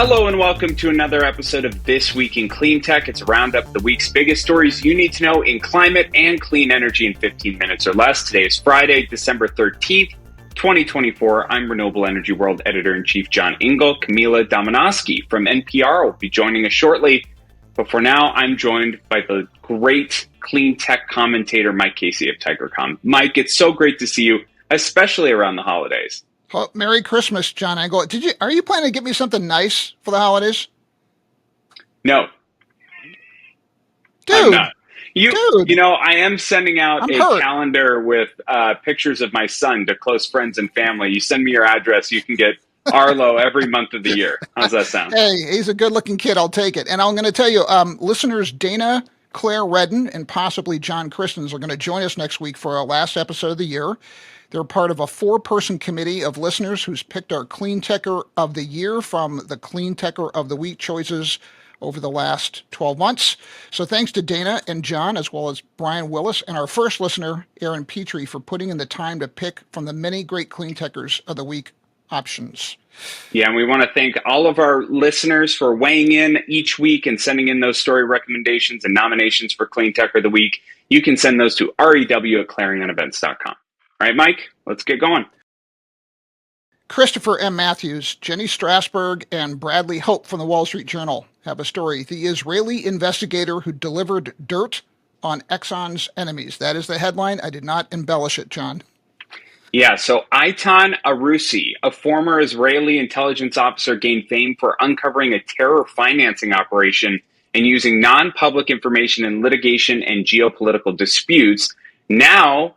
Hello and welcome to another episode of This Week in Cleantech. It's a roundup of the week's biggest stories you need to know in climate and clean energy in 15 minutes or less. Today is Friday, December 13th, 2024. I'm Renewable Energy World Editor-in-Chief John Engel. Camila Domonoske from NPR will be joining us shortly. But for now, I'm joined by the great Cleantech commentator, Mike Casey of TigerCom. Mike, it's so great to see you, especially around the holidays. Well, Merry Christmas, John Engel. Are you planning to get me something nice for the holidays? No. Dude. I'm not. You know, I am sending out a calendar with pictures of my son to close friends and family. You send me your address, you can get Arlo every month of the year. How's that sound? Hey, he's a good-looking kid. I'll take it. And I'm going to tell you, listeners Dana, Claire Redden, and possibly John Christens are going to join us next week for our last episode of the year. They're part of a 4-person committee of listeners who's picked our Cleantecher of the Year from the Cleantecher of the Week choices over the last 12 months. So thanks to Dana and John, as well as Brian Willis, and our first listener, Aaron Petrie, for putting in the time to pick from the many great Cleantechers of the Week options. Yeah, and we want to thank all of our listeners for weighing in each week and sending in those story recommendations and nominations for Cleantecher of the Week. You can send those to rew@clarionevents.com. All right, Mike, let's get going. Christopher M. Matthews, Jenny Strasberg, and Bradley Hope from the Wall Street Journal have a story. The Israeli investigator who delivered dirt on Exxon's enemies. That is the headline. I did not embellish it, John. Yeah, so Eitan Arusi, a former Israeli intelligence officer, gained fame for uncovering a terror financing operation and using non-public information in litigation and geopolitical disputes. Now,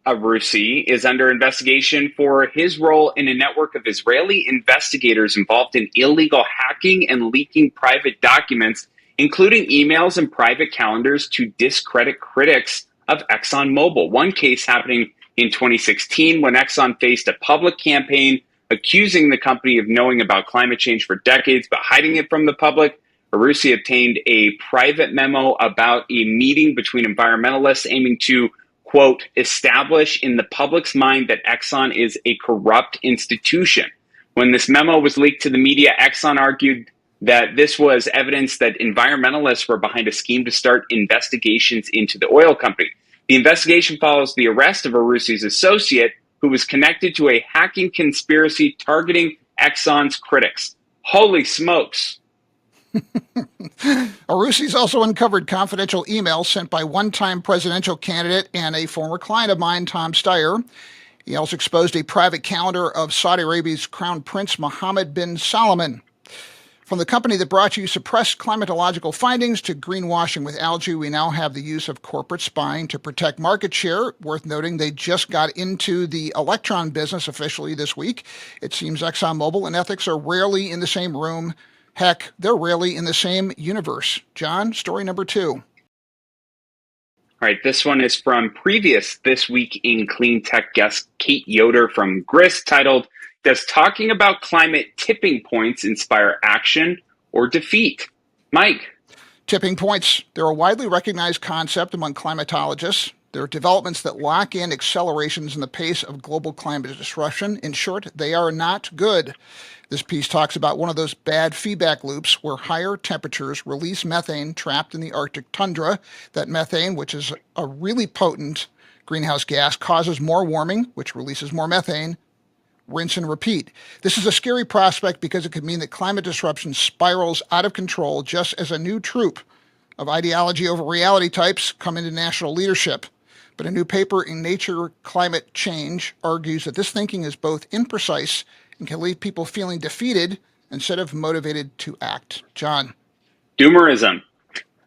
Arusi is under investigation for his role in a network of Israeli investigators involved in illegal hacking and leaking private documents, including emails and private calendars to discredit critics of ExxonMobil. One case happening in 2016 when Exxon faced a public campaign accusing the company of knowing about climate change for decades but hiding it from the public. Arusi obtained a private memo about a meeting between environmentalists aiming to, quote, establish in the public's mind that Exxon is a corrupt institution. When this memo was leaked to the media, Exxon argued that this was evidence that environmentalists were behind a scheme to start investigations into the oil company. The investigation follows the arrest of Arusi's associate, who was connected to a hacking conspiracy targeting Exxon's critics. Holy smokes. Arusi's also uncovered confidential emails sent by one-time presidential candidate and a former client of mine, Tom Steyer. He also exposed a private calendar of Saudi Arabia's Crown Prince Mohammed bin Salman. From the company that brought you suppressed climatological findings to greenwashing with algae, we now have the use of corporate spying to protect market share. Worth noting, they just got into the electron business officially this week. It seems ExxonMobil and ethics are rarely in the same room. Heck, they're rarely in the same universe. John, story number 2. All right, this one is from previous This Week in Cleantech guest Kate Yoder from Grist, titled, "Does talking about climate tipping points inspire action or defeat?" Mike. Tipping points. They're a widely recognized concept among climatologists. They're developments that lock in accelerations in the pace of global climate disruption. In short, they are not good. This piece talks about one of those bad feedback loops where higher temperatures release methane trapped in the Arctic tundra. That methane, which is a really potent greenhouse gas, causes more warming, which releases more methane. Rinse and repeat. This is a scary prospect because it could mean that climate disruption spirals out of control just as a new troop of ideology over reality types come into national leadership. But a new paper in Nature Climate Change argues that this thinking is both imprecise and can leave people feeling defeated instead of motivated to act. John. Doomerism.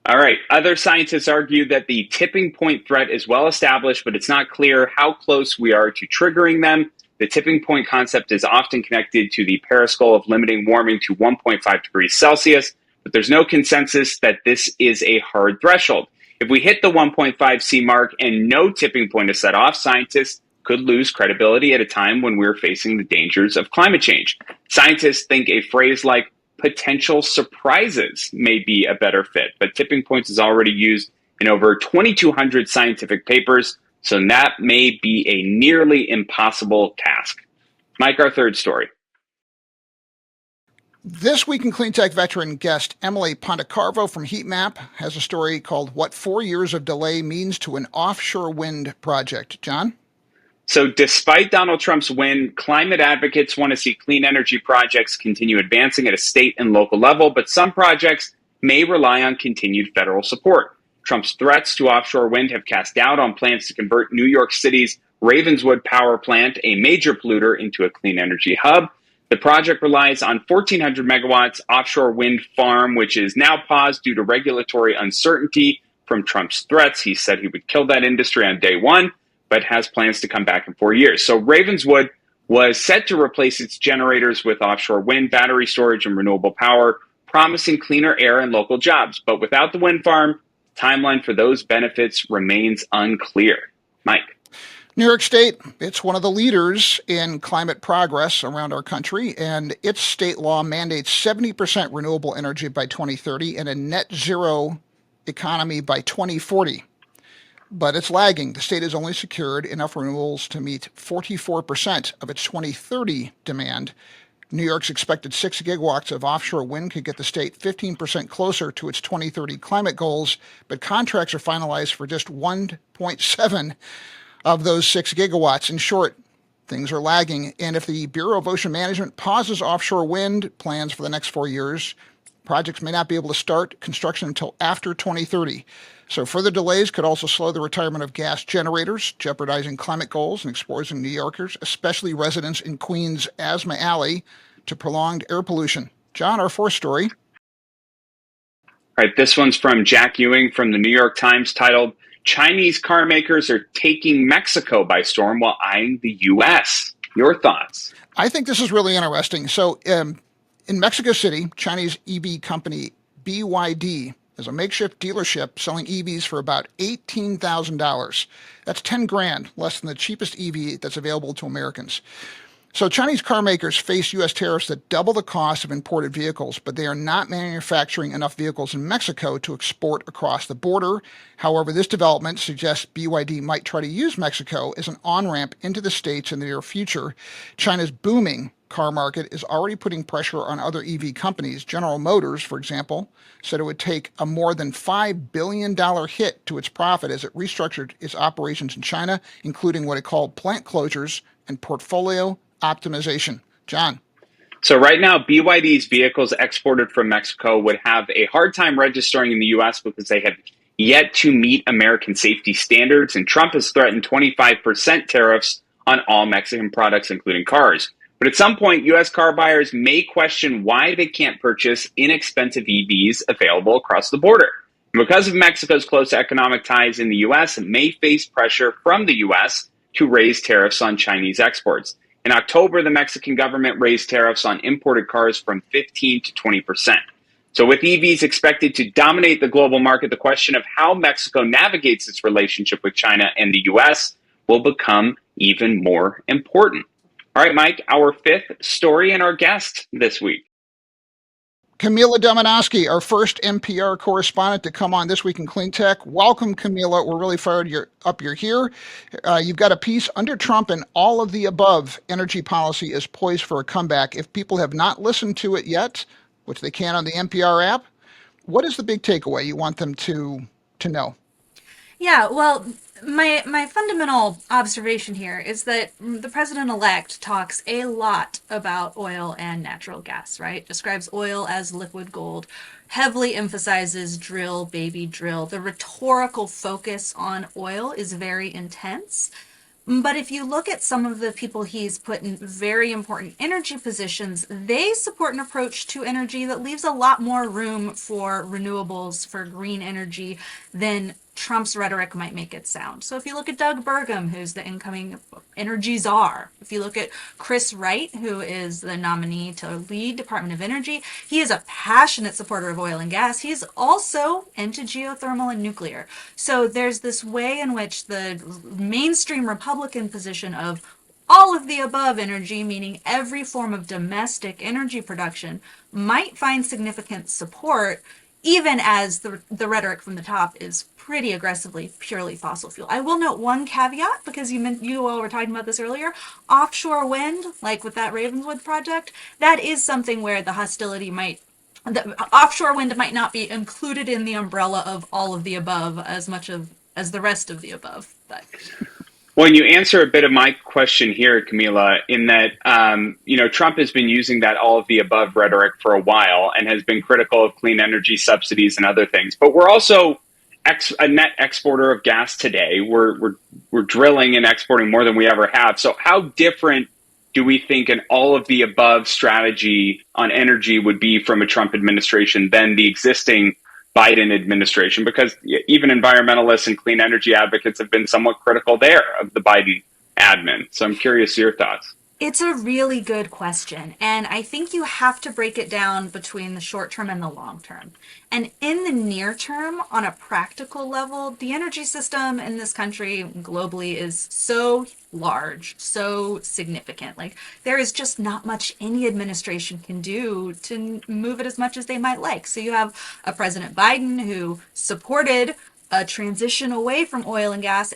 All right. Other scientists argue that the tipping point threat is well established, but it's not clear how close we are to triggering them. The tipping point concept is often connected to the Paris goal of limiting warming to 1.5 degrees Celsius, but there's no consensus that this is a hard threshold. If we hit the 1.5 C mark and no tipping point is set off, scientists could lose credibility at a time when we're facing the dangers of climate change. Scientists think a phrase like potential surprises may be a better fit, but tipping points is already used in over 2,200 scientific papers, so that may be a nearly impossible task. Mike, our third story. This week in Cleantech veteran guest Emily Pontecarvo from Heatmap has a story called What 4 Years of Delay Means to an Offshore Wind Project. John? So, despite Donald Trump's win, climate advocates want to see clean energy projects continue advancing at a state and local level, but some projects may rely on continued federal support. Trump's threats to offshore wind have cast doubt on plans to convert New York City's Ravenswood power plant, a major polluter, into a clean energy hub. The project relies on 1,400 megawatts offshore wind farm, which is now paused due to regulatory uncertainty from Trump's threats. He said he would kill that industry on day one, but has plans to come back in 4 years. So Ravenswood was set to replace its generators with offshore wind, battery storage, and renewable power, promising cleaner air and local jobs. But without the wind farm, timeline for those benefits remains unclear. Mike. New York State, it's one of the leaders in climate progress around our country, and its state law mandates 70% renewable energy by 2030 and a net zero economy by 2040. But it's lagging. The state has only secured enough renewables to meet 44% of its 2030 demand. New York's expected 6 gigawatts of offshore wind could get the state 15% closer to its 2030 climate goals, but contracts are finalized for just 1.7 of those 6 gigawatts. In short, things are lagging. And if the Bureau of Ocean Management pauses offshore wind plans for the next 4 years, projects may not be able to start construction until after 2030. So further delays could also slow the retirement of gas generators, jeopardizing climate goals and exposing New Yorkers, especially residents in Queens' Asthma Alley, to prolonged air pollution. John, our fourth story. All right, this one's from Jack Ewing from the New York Times, titled Chinese car makers are taking Mexico by storm while eyeing the U.S. Your thoughts? I think this is really interesting. So in Mexico City, Chinese EV company BYD is a makeshift dealership selling EVs for about $18,000. That's 10 grand, less than the cheapest EV that's available to Americans. So Chinese car makers face U.S. tariffs that double the cost of imported vehicles, but they are not manufacturing enough vehicles in Mexico to export across the border. However, this development suggests BYD might try to use Mexico as an on-ramp into the States in the near future. China's booming car market is already putting pressure on other EV companies. General Motors, for example, said it would take a more than $5 billion hit to its profit as it restructured its operations in China, including what it called plant closures and portfolio optimization. John. So right now, BYD's vehicles exported from Mexico would have a hard time registering in the U.S. because they have yet to meet American safety standards, and Trump has threatened 25% tariffs on all Mexican products, including cars. But at some point, U.S. car buyers may question why they can't purchase inexpensive EVs available across the border. And because of Mexico's close economic ties in the U.S., it may face pressure from the U.S. to raise tariffs on Chinese exports. In October, the Mexican government raised tariffs on imported cars from 15 to 20%. So with EVs expected to dominate the global market, the question of how Mexico navigates its relationship with China and the U.S. will become even more important. All right, Mike, our fifth story and our guest this week. Camila Domonoske, our first NPR correspondent to come on This Week in Cleantech. Welcome, Camila. We're really fired you're here. You've got a piece under Trump and all of the above. Energy policy is poised for a comeback. If people have not listened to it yet, which they can on the NPR app, what is the big takeaway you want them to know? Yeah, well, my fundamental observation here is that the president-elect talks a lot about oil and natural gas, right? Describes oil as liquid gold, heavily emphasizes drill, baby, drill. The rhetorical focus on oil is very intense. But if you look at some of the people he's put in very important energy positions, they support an approach to energy that leaves a lot more room for renewables, for green energy, than Trump's rhetoric might make it sound. So if you look at Doug Burgum, who's the incoming energy czar, if you look at Chris Wright, who is the nominee to lead Department of Energy, he is a passionate supporter of oil and gas. He's also into geothermal and nuclear. So there's this way in which the mainstream Republican position of all of the above energy, meaning every form of domestic energy production, might find significant support even as the rhetoric from the top is pretty aggressively purely fossil fuel. I will note one caveat, because you all were talking about this earlier. Offshore wind, like with that Ravenswood project, that is something where the hostility might, the offshore wind might not be included in the umbrella of all of the above as much as the rest of the above. But Well, and you answer a bit of my question here, Camila, in that, Trump has been using that all of the above rhetoric for a while and has been critical of clean energy subsidies and other things. But we're also a net exporter of gas today. We're drilling and exporting more than we ever have. So how different do we think an all of the above strategy on energy would be from a Trump administration than the existing Biden administration? Because even environmentalists and clean energy advocates have been somewhat critical there of the Biden admin. So I'm curious your thoughts. it's a really good question. And I think you have to break it down between the short term and the long term. And in the near term, on a practical level, the energy system in this country globally is so large, so significant. Like, there is just not much any administration can do to move it as much as they might like. So you have a President Biden who supported a transition away from oil and gas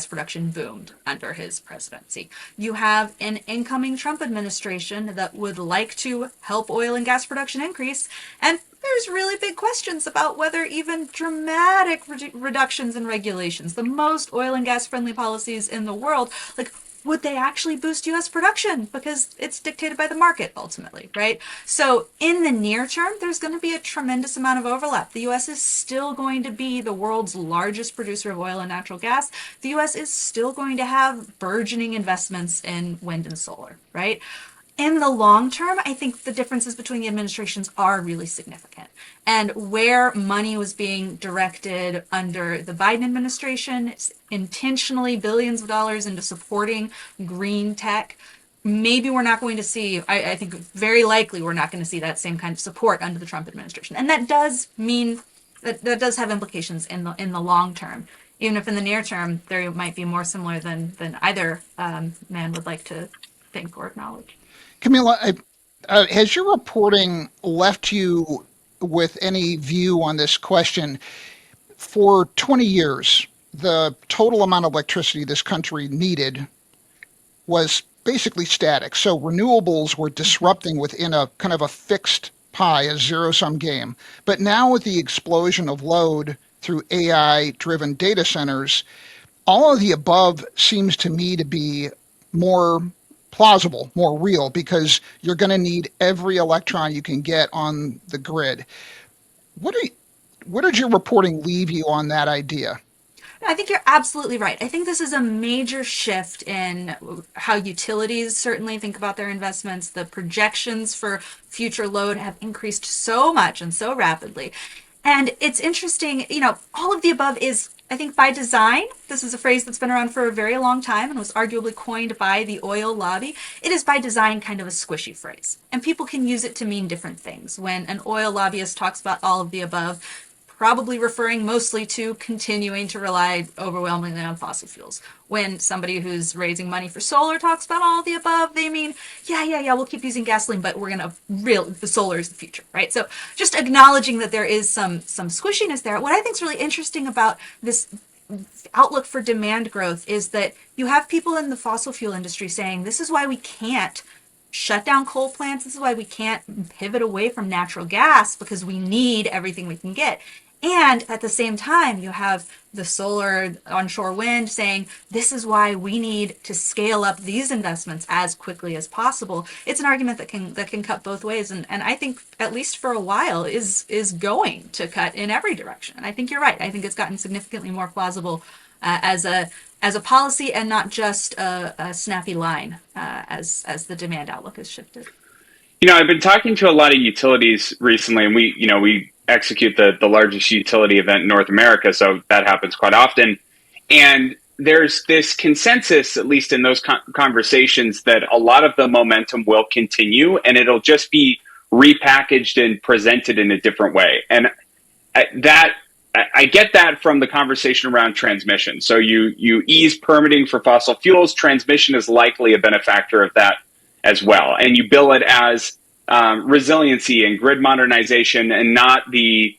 production boomed under his presidency. You have an incoming Trump administration that would like to help oil and gas production increase, and there's really big questions about whether even dramatic reductions in regulations, the most oil and gas friendly policies in the world, like, would they actually boost U.S. production? Because it's dictated by the market ultimately, right? So in the near term, there's going to be a tremendous amount of overlap. The U.S. is still going to be the world's largest producer of oil and natural gas. The U.S. is still going to have burgeoning investments in wind and solar, right? In the long term, I think the differences between the administrations are really significant. And where money was being directed under the Biden administration, intentionally billions of dollars into supporting green tech, maybe we're not going to see, I think very likely we're not going to see that same kind of support under the Trump administration. And that does mean that does have implications in the long term. Even if in the near term, there might be more similar than either man would like to think or acknowledge. Camila, has your reporting left you with any view on this question? For 20 years, the total amount of electricity this country needed was basically static. So renewables were disrupting within a kind of a fixed pie, a zero-sum game. But now with the explosion of load through AI-driven data centers, all of the above seems to me to be more plausible, more real, because you're going to need every electron you can get on the grid. Where did your reporting leave you on that idea? I think you're absolutely right. I think this is a major shift in how utilities certainly think about their investments. The projections for future load have increased so much and so rapidly. And it's interesting, all of the above is, I think, by design. This is a phrase that's been around for a very long time and was arguably coined by the oil lobby. It is by design kind of a squishy phrase, and people can use it to mean different things. When an oil lobbyist talks about all of the above, probably referring mostly to continuing to rely overwhelmingly on fossil fuels. When somebody who's raising money for solar talks about all of the above, they mean, yeah, we'll keep using gasoline, but we're going to the solar is the future, right? So just acknowledging that there is some squishiness there. What I think is really interesting about this outlook for demand growth is that you have people in the fossil fuel industry saying, this is why we can't shut down coal plants. This is why we can't pivot away from natural gas, because we need everything we can get. And at the same time, you have the solar onshore wind saying, this is why we need to scale up these investments as quickly as possible. It's an argument that can cut both ways. And I think, at least for a while, is going to cut in every direction. And I think you're right. I think it's gotten significantly more plausible as a policy, and not just a snappy line as the demand outlook has shifted. I've been talking to a lot of utilities recently, and we execute the largest utility event in North America, so that happens quite often. And there's this consensus, at least in those conversations, that a lot of the momentum will continue, and it'll just be repackaged and presented in a different way. And I get that from the conversation around transmission. So you ease permitting for fossil fuels, transmission is likely a benefactor of that as well. And you bill it as resiliency and grid modernization, and not the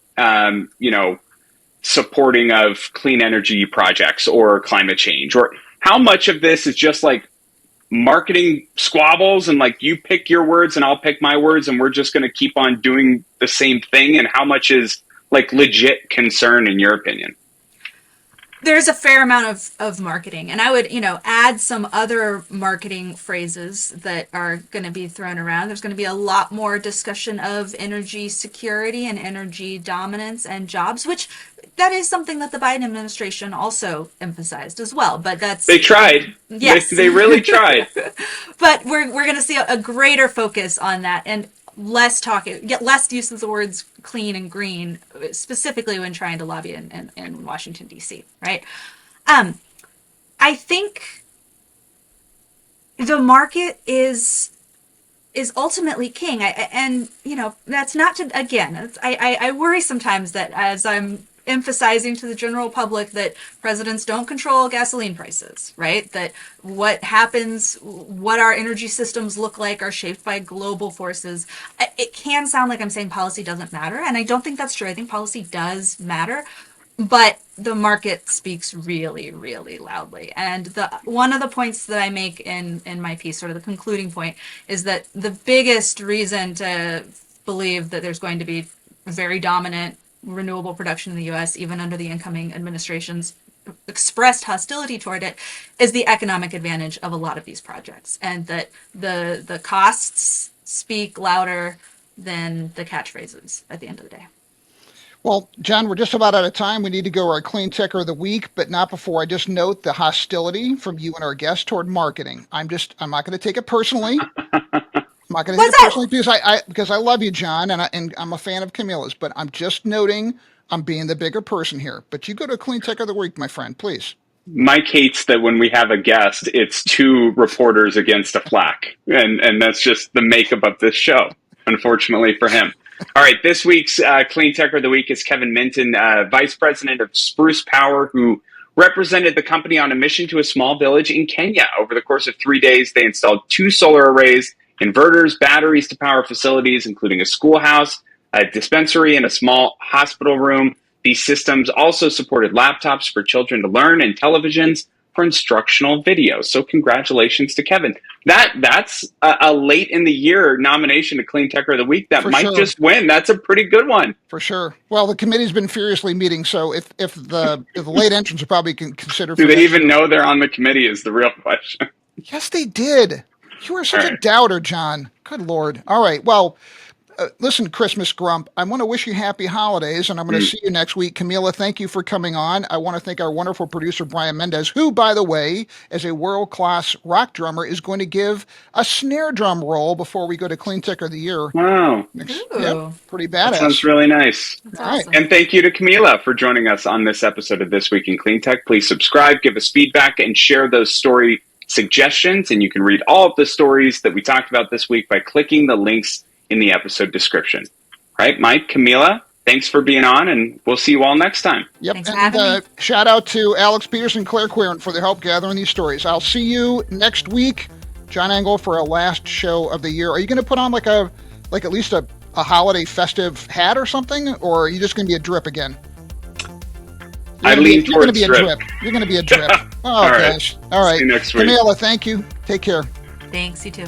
supporting of clean energy projects or climate change? Or how much of this is just like marketing squabbles and like you pick your words and I'll pick my words and we're just going to keep on doing the same thing? And how much is like legit concern in your opinion? There's a fair amount of marketing, and I would, add some other marketing phrases that are going to be thrown around. There's going to be a lot more discussion of energy security and energy dominance and jobs, which that is something that the Biden administration also emphasized as well. But they tried. Yes, they really tried. But we're going to see a greater focus on that, and less use of the words clean and green, specifically when trying to lobby in Washington, D.C., right? I think the market is ultimately king. That's not to, again, I worry sometimes that as I'm emphasizing to the general public that presidents don't control gasoline prices, right? That what happens, what our energy systems look like are shaped by global forces. It can sound like I'm saying policy doesn't matter, and I don't think that's true. I think policy does matter, but the market speaks really, really loudly. And one of the points that I make in my piece, sort of the concluding point, is that the biggest reason to believe that there's going to be very dominant renewable production in the U.S., even under the incoming administration's expressed hostility toward it, is the economic advantage of a lot of these projects, and that the costs speak louder than the catchphrases at the end of the day. Well, John, we're just about out of time. We need to go to our Cleantecher of the week, but not before I just note the hostility from you and our guests toward marketing. I'm not going to take it personally. I'm not going to take it personally because I love you, John, and I'm a fan of Camila's, but I'm just noting I'm being the bigger person here. But you go to Cleantecher of the week, my friend, please. Mike hates that when we have a guest, it's two reporters against a flack. And that's just the makeup of this show, unfortunately for him. All right, this week's Cleantecher of the week is Kevin Minton, Vice President of Spruce Power, who represented the company on a mission to a small village in Kenya. Over the course of 3 days, they installed 2 solar arrays, inverters, batteries to power facilities, including a schoolhouse, a dispensary, and a small hospital room. These systems also supported laptops for children to learn and televisions for instructional videos. So congratulations to Kevin. That's a late in the year nomination to Cleantecher of the week that might just win. That's a pretty good one. For sure. Well, the committee's been furiously meeting, so if the late entrants are probably considered. Do they even know they're on the committee is the real question. Yes, they did. You are such a doubter, John. Good Lord. All right. Well, listen, Christmas Grump, I want to wish you happy holidays, and I'm going to see you next week. Camila, thank you for coming on. I want to thank our wonderful producer, Brian Mendez, who, by the way, as a world-class rock drummer, is going to give a snare drum roll before we go to Cleantecher of the Year. Wow. Yep, pretty badass. That sounds really nice. That's awesome. And thank you to Camila for joining us on this episode of This Week in Cleantech. Please subscribe, give us feedback, and share those story suggestions. And you can read all of the stories that we talked about this week by clicking the links in the episode description. All right, Mike, Camila, thanks for being on, and we'll see you all next time. Yep, and shout out to Alex Peterson, Claire Querin for their help gathering these stories. I'll see you next week, John Engel, for our last show of the year. Are you going to put on like at least a holiday festive hat or something, or are you just going to be a drip again? I lean towards drip. You're going to be a drip. Oh, all gosh. All right. See you next week. Camila, thank you. Take care. Thanks, you too.